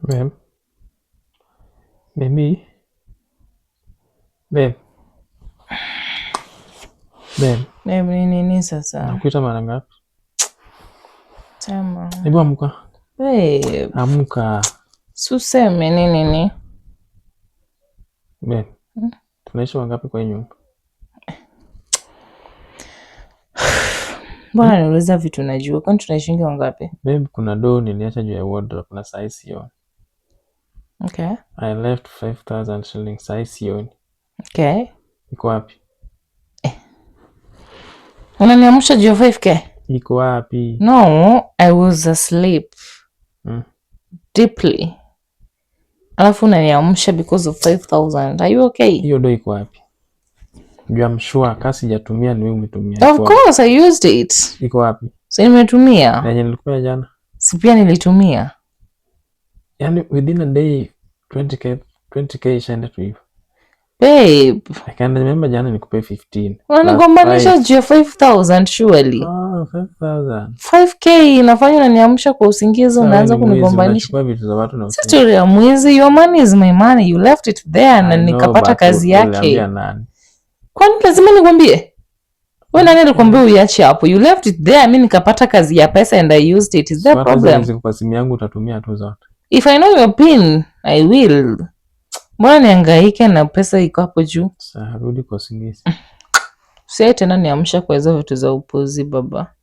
Babe. Baby. Babe. Babe. Babe, nini sasa? Nakuita mara ngapi? Sema. Hebu amka. Babe. Amka. Suseme nini? Babe. Tunaishi wangapi kwa hii nyumba? Mbona niuliza vitu najua? Kwani tunaishingi wangapi? Babe, kuna doo niliacha juu ya wardrobe na saa hii sioni. Okay. I left 5,000 shillings. Saa hii sioni. Okay. Iko wapi? Unaniamsha juu ya 5K? Iko wapi? No, I was asleep. Deeply. Alafu unaniamsha because of 5,000. Are you okay? Hiyo doo iko wapi? Juu I'm sure kasi sijatumia ni wewe umetumia. Of course I used it. Iko wapi? So nimetumia. Na yenye nilikuwa jana. Si pia nilitumia. Yaani within a day 20k ishaenda tu hivyo. Babe. I can remember jana nikupe 15. Unanigombanisha juu ya 5,000 surely. 5,000. 5K inafanya unaniamsha kwa usingizi, unaanza kunigombanisha. Unachukua vitu za watu na usingizi. Story ya mwizi, your money is my money. You left it there na nikapata kazi yake. Kwani lazima nikwambie? Wewe nani alikwambia uiache hapo? You left it there, mimi nikapata kazi ya pesa and I used it. Is that a problem? Kwa simu yangu utatumia tu zote. If I know your pin, I will. Mbona nihangaike na pesa iko hapo juu? Sasa rudi kwa usingizi. Usiache tena niamsha kwa hizo vitu za upuzi baba.